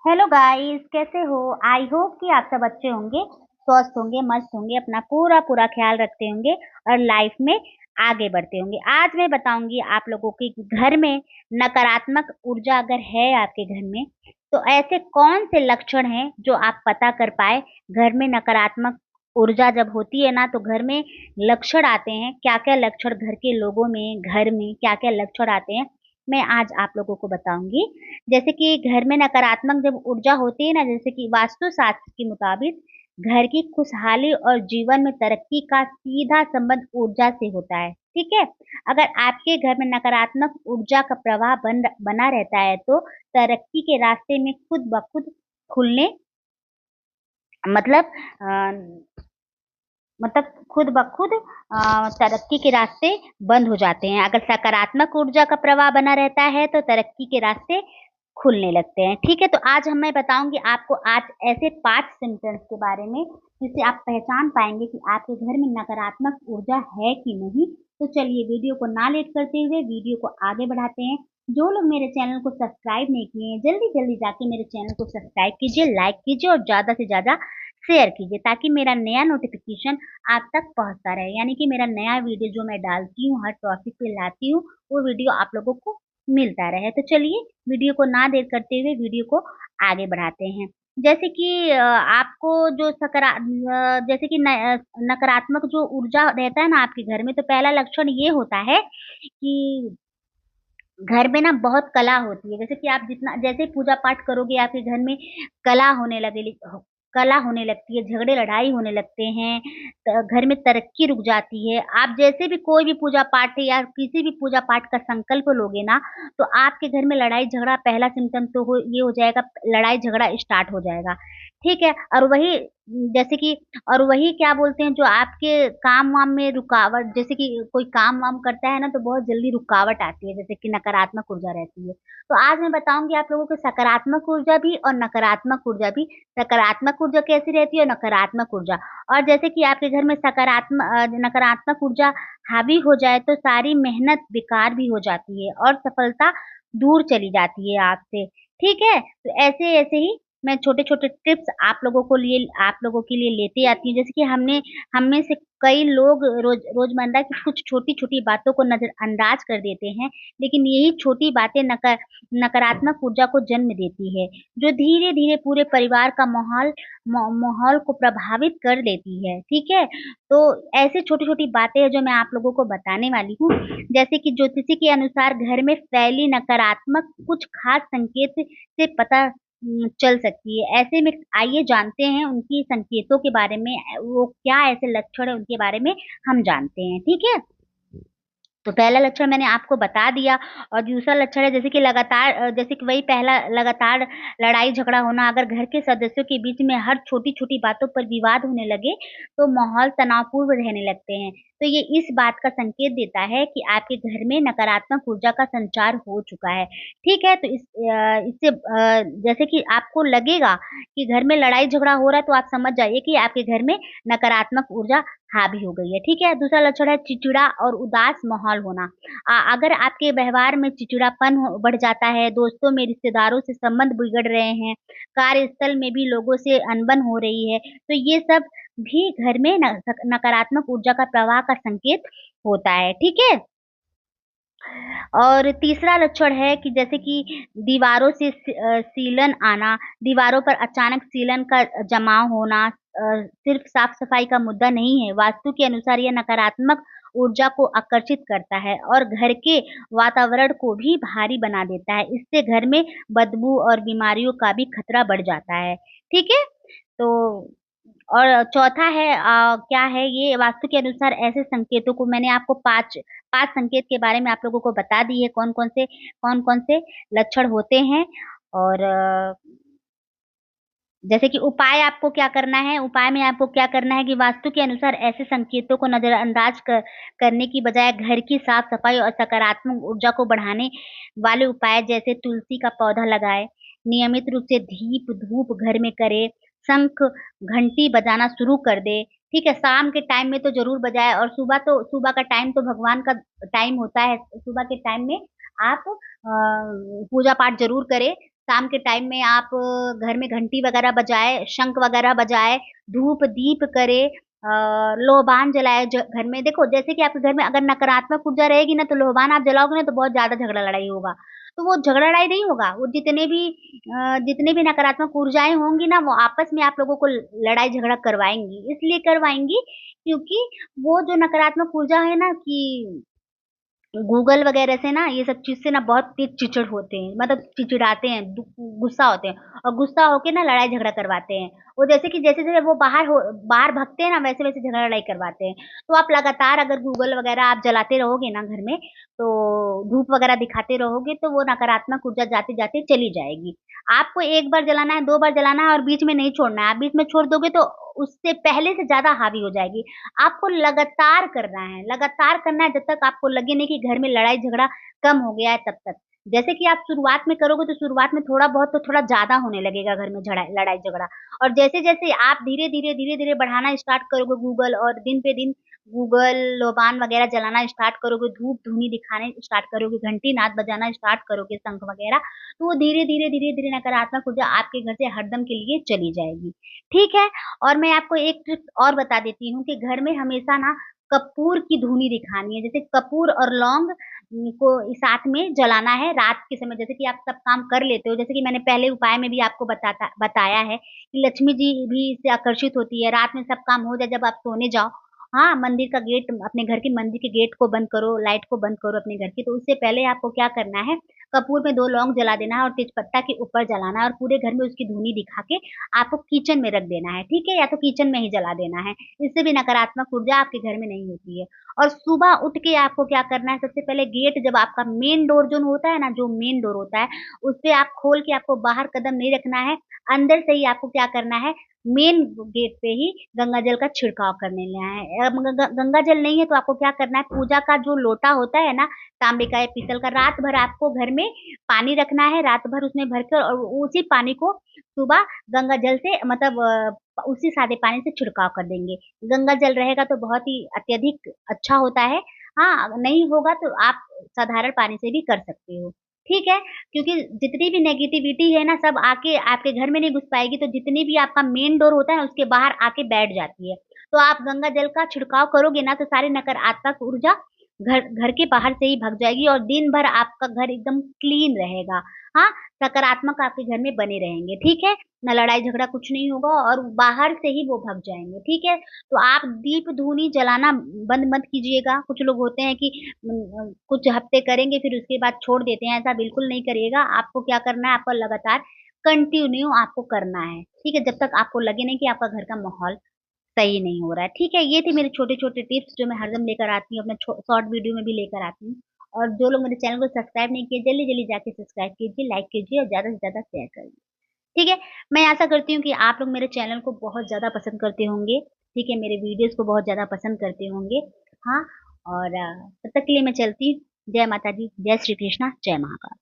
Hello guys, कैसे हो? I hope कि आप सब अच्छे होंगे, स्वस्थ होंगे, मस्त होंगे, अपना पूरा पूरा ख्याल रखते होंगे और लाइफ में आगे बढ़ते होंगे। आज मैं बताऊंगी आप लोगों की कि घर में नकारात्मक ऊर्जा अगर है आपके घर में, तो ऐसे कौन से लक्षण हैं जो आप पता कर पाए। घर में नकारात्मक ऊर्जा जब होती है ना, तो घर में लक्षण आते हैं। क्या क्या लक्षण घर के लोगों में, घर में क्या क्या लक्षण आते हैं, मैं आज आप लोगों को बताऊंगी। जैसे कि घर में नकारात्मक जब ऊर्जा होती है ना, जैसे कि वास्तुशास्त्र के मुताबिक घर की खुशहाली और जीवन में तरक्की का सीधा संबंध ऊर्जा से होता है। ठीक है। अगर आपके घर में नकारात्मक ऊर्जा का प्रवाह बना रहता है, तो तरक्की के रास्ते में खुद ब खुद खुलने मतलब खुद ब खुद तरक्की के रास्ते बंद हो जाते हैं। अगर सकारात्मक ऊर्जा का प्रवाह बना रहता है, तो तरक्की के रास्ते खुलने लगते हैं। ठीक है, तो आज मैं बताऊंगी आपको आज ऐसे 5 सिम्टम्स के बारे में जिससे आप पहचान पाएंगे कि आपके घर में नकारात्मक ऊर्जा है कि नहीं। तो चलिए वीडियो को ना लेट करते हुए वीडियो को आगे बढ़ाते हैं। जो लोग मेरे चैनल को सब्सक्राइब नहीं किए हैं, जल्दी जल्दी जाके मेरे चैनल को सब्सक्राइब कीजिए, लाइक कीजिए और ज्यादा से ज्यादा शेयर कीजिए, ताकि मेरा नया नोटिफिकेशन आप तक पहुंचता रहे। यानी कि मेरा नया वीडियो जो मैं डालती हूँ, हर टॉपिक पे लाती हूँ, वो वीडियो आप लोगों को मिलता रहे। तो चलिए वीडियो को ना देर करते हुए वीडियो को आगे बढ़ाते हैं। जैसे कि आपको जो जैसे कि नकारात्मक जो ऊर्जा रहता है ना आपके घर में, तो पहला लक्षण ये होता है कि घर में ना बहुत कला होती है। जैसे कि आप जितना जैसे पूजा पाठ करोगे, आपके घर में कला होने लगे कला होने लगती है, झगड़े लड़ाई होने लगते हैं, घर में तरक्की रुक जाती है। आप जैसे भी कोई भी पूजा पाठ या किसी भी पूजा पाठ का संकल्प लोगे ना, तो आपके घर में लड़ाई झगड़ा, पहला सिम्टम तो ये हो जाएगा, लड़ाई झगड़ा स्टार्ट हो जाएगा। ठीक है। और वही जैसे कि और वही क्या बोलते हैं, जो आपके काम वाम में रुकावट, जैसे कि कोई काम वाम करता है ना, तो बहुत जल्दी रुकावट आती है, जैसे कि नकारात्मक ऊर्जा रहती है। तो आज मैं बताऊंगी आप लोगों को सकारात्मक ऊर्जा भी और नकारात्मक ऊर्जा भी। सकारात्मक ऊर्जा कैसी रहती है और नकारात्मक ऊर्जा। और जैसे कि आपके घर में नकारात्मक ऊर्जा हावी हो जाए, तो सारी मेहनत बेकार भी हो जाती है और सफलता दूर चली जाती है आपसे। ठीक है, तो ऐसे ऐसे ही मैं छोटे छोटे टिप्स आप लोगों के लिए लेते आती हूँ। जैसे कि हमने से कई लोग रोजमर्रा की कुछ छोटी छोटी बातों को नजरअंदाज कर देते हैं, लेकिन यही छोटी बातें नकारात्मक ऊर्जा को जन्म देती है, जो धीरे धीरे पूरे परिवार का माहौल को प्रभावित कर लेती है। ठीक है, तो ऐसे छोटी छोटी बातें हैं जो मैं आप लोगों को बताने वाली हूँ। जैसे कि ज्योतिषी के अनुसार घर में फैली नकारात्मक कुछ खास संकेत से पता चल सकती है। ऐसे में आइए जानते हैं उनकी संकेतों के बारे में, वो क्या ऐसे लक्षण है उनके बारे में हम जानते हैं। ठीक है, तो पहला लक्षण मैंने आपको बता दिया। और दूसरा लक्षण है जैसे कि जैसे कि वही पहला, लगातार लड़ाई झगड़ा होना। अगर घर के सदस्यों के बीच में हर छोटी छोटी बातों पर विवाद होने लगे, तो माहौल तनावपूर्ण रहने लगते हैं। तो ये इस बात का संकेत देता है कि आपके घर में नकारात्मक ऊर्जा का संचार हो चुका है। ठीक है, तो इससे जैसे कि आपको लगेगा कि घर में लड़ाई झगड़ा हो रहा है, तो आप समझ जाइए कि आपके घर में नकारात्मक ऊर्जा हावी हो गई है। ठीक है, दूसरा लक्षण है चिड़चिड़ा और उदास माहौल होना। अगर आपके व्यवहार में चिड़चिड़ापन बढ़ जाता है, दोस्तों में रिश्तेदारों से संबंध बिगड़ रहे हैं, कार्यस्थल में भी लोगों से अनबन हो रही है, तो ये सब भी घर में नकारात्मक ऊर्जा का प्रवाह का संकेत होता है। ठीक है, और तीसरा लक्षण है कि जैसे कि दीवारों से सीलन आना, दीवारों पर अचानक सीलन का जमाव होना। सिर्फ साफ सफाई का मुद्दा नहीं है, वास्तु के अनुसार यह नकारात्मक ऊर्जा को आकर्षित करता है और घर के वातावरण को भी भारी बना देता है। इससे घर में बदबू और बीमारियों का भी खतरा बढ़ जाता है। ठीक है, तो और चौथा है क्या है, ये वास्तु के अनुसार ऐसे संकेतों को मैंने आपको पांच पांच संकेत के बारे में आप लोगों को बता दी है, कौन कौन से लक्षण होते हैं। और जैसे कि उपाय में आपको क्या करना है कि वास्तु के अनुसार ऐसे संकेतों को नजरअंदाज करने की बजाय घर की साफ सफाई और सकारात्मक ऊर्जा को बढ़ाने वाले उपाय, जैसे तुलसी का पौधा लगाए, नियमित रूप से दीप धूप घर में करे, शंख घंटी बजाना शुरू कर दे। ठीक है, शाम के टाइम में तो जरूर बजाए, और सुबह का टाइम तो भगवान का टाइम होता है। सुबह के टाइम में आप पूजा पाठ जरूर करें। शाम के टाइम में आप घर में घंटी वगैरह बजाए, शंख वगैरह बजाए, धूप दीप करे, लोबान जलाए घर में। देखो जैसे कि आपके घर में अगर नकारात्मक ऊर्जा रहेगी ना, तो लोबान आप जलाओगे ना, तो बहुत ज्यादा झगड़ा लड़ाई होगा। तो वो झगड़ा लड़ाई नहीं होगा, वो जितने भी नकारात्मक ऊर्जाएं होंगी ना, वो आपस में आप लोगों को लड़ाई झगड़ा करवाएंगी। इसलिए करवाएंगी क्योंकि वो जो नकारात्मक ऊर्जा है ना, कि गूगल वगैरह से ना, ये सब चीज से ना बहुत तेज चिड़चिड़ होते हैं, मतलब चिड़चिड़ाते हैं, गुस्सा होते हैं, और गुस्सा होके ना लड़ाई झगड़ा करवाते हैं। वो जैसे जैसे वो बाहर भगते हैं ना, वैसे वैसे झगड़ा लड़ाई करवाते हैं। तो आप लगातार अगर गूगल वगैरह आप जलाते रहोगे ना घर में, तो धूप वगैरह दिखाते रहोगे, तो वो नकारात्मक ऊर्जा जाते जाते चली जाएगी। आपको एक बार जलाना है, 2 बार जलाना है, और बीच में नहीं छोड़ना है। आप बीच में छोड़ दोगे तो उससे पहले से ज्यादा हावी हो जाएगी। आपको लगातार करना है जब तक आपको लगे नहीं कि घर में लड़ाई झगड़ा कम हो गया है, तब तक। जैसे कि आप शुरुआत में करोगे, तो शुरुआत में थोड़ा बहुत तो थोड़ा ज्यादा होने लगेगा घर में लड़ाई झगड़ा। और जैसे जैसे आप धीरे धीरे बढ़ाना स्टार्ट करोगे गूगल, और दिन पे दिन गूगल लोबान वगैरह जलाना स्टार्ट करोगे, धूप धूनी दिखाने स्टार्ट करोगे, घंटी नाद बजाना स्टार्ट करोगे, शंख वगैरह, तो वो धीरे धीरे नकारात्मक ऊर्जा आपके घर से हरदम के लिए चली जाएगी। ठीक है। और मैं आपको एक ट्रिक और बता देती हूँ कि घर में हमेशा ना कपूर की धुनी दिखानी है। जैसे कपूर और लौंग को साथ में जलाना है रात के समय। जैसे कि आप सब काम कर लेते हो, जैसे कि मैंने पहले उपाय में भी आपको बताया है कि लक्ष्मी जी भी इससे आकर्षित होती है। रात में सब काम हो जाए, जब आप सोने जाओ, हाँ, मंदिर का गेट, अपने घर की मंदिर के गेट को बंद करो, लाइट को बंद करो अपने घर की। तो उससे पहले आपको क्या करना है, कपूर में 2 लौंग जला देना है, और तेजपत्ता के ऊपर जलाना है, और पूरे घर में उसकी धुनी दिखा के आपको किचन में रख देना है। ठीक है, या तो किचन में ही जला देना है। इससे भी नकारात्मक ऊर्जा आपके घर में नहीं होती है। और सुबह उठ के आपको क्या करना है, सबसे पहले गेट, जब आपका मेन डोर जो होता है ना, जो मेन डोर होता है, उस पे आप खोल के आपको बाहर कदम नहीं रखना है। अंदर से ही आपको क्या करना है, मेन गेट पे ही गंगा जल का छिड़काव करने लेना है। गंगा जल नहीं है तो आपको क्या करना है, पूजा का जो लोटा होता है ना, तांबे का या पीतल का, रात भर आपको घर में पानी रखना है, रात भर उसमें भर कर, और उसी पानी को सुबह गंगा जल से, मतलब उसी सादे पानी से छिड़काव कर देंगे। गंगा जल रहेगा तो बहुत ही अत्यधिक अच्छा होता है। हाँ, नहीं होगा तो आप साधारण पानी से भी कर सकते हो। ठीक है, क्योंकि जितनी भी नेगेटिविटी है ना, सब आके आपके घर में नहीं घुस पाएगी। तो जितनी भी आपका मेन डोर होता है ना, उसके बाहर आके बैठ जाती है। तो आप गंगा जल का छिड़काव करोगे ना, तो सारी नकारात्मक ऊर्जा घर घर के बाहर से ही भग जाएगी, और दिन भर आपका घर एकदम क्लीन रहेगा। हाँ, सकारात्मक आपके घर में बने रहेंगे। ठीक है, ना लड़ाई झगड़ा कुछ नहीं होगा, और बाहर से ही वो भग जाएंगे। ठीक है, तो आप दीप धूनी जलाना बंद मत कीजिएगा। कुछ लोग होते हैं कि कुछ हफ्ते करेंगे फिर उसके बाद छोड़ देते हैं, ऐसा बिल्कुल नहीं करिएगा। आपको क्या करना है, आपको लगातार कंटिन्यू आपको करना है। ठीक है, जब तक आपको लगे नहीं कि आपका घर का माहौल सही नहीं हो रहा है। ठीक है, ये थे मेरे छोटे-छोटे टिप्स जो मैं हरदम लेकर आती हूँ, अपने शॉर्ट वीडियो में भी लेकर आती हूँ। और जो लोग मेरे चैनल को सब्सक्राइब नहीं किए, जल्दी-जल्दी जाके सब्सक्राइब कीजिए, लाइक कीजिए, और ज़्यादा से ज़्यादा शेयर करिए। ठीक है, मैं आशा करती हूँ कि आप लोग मेरे चैनल को बहुत ज़्यादा पसंद करते होंगे। ठीक है, मेरे वीडियोज़ को बहुत ज़्यादा पसंद करते होंगे। हाँ, और तब तक के लिए मैं चलती हूँ। जय माता दी, जय श्री कृष्णा, जय महाकाल।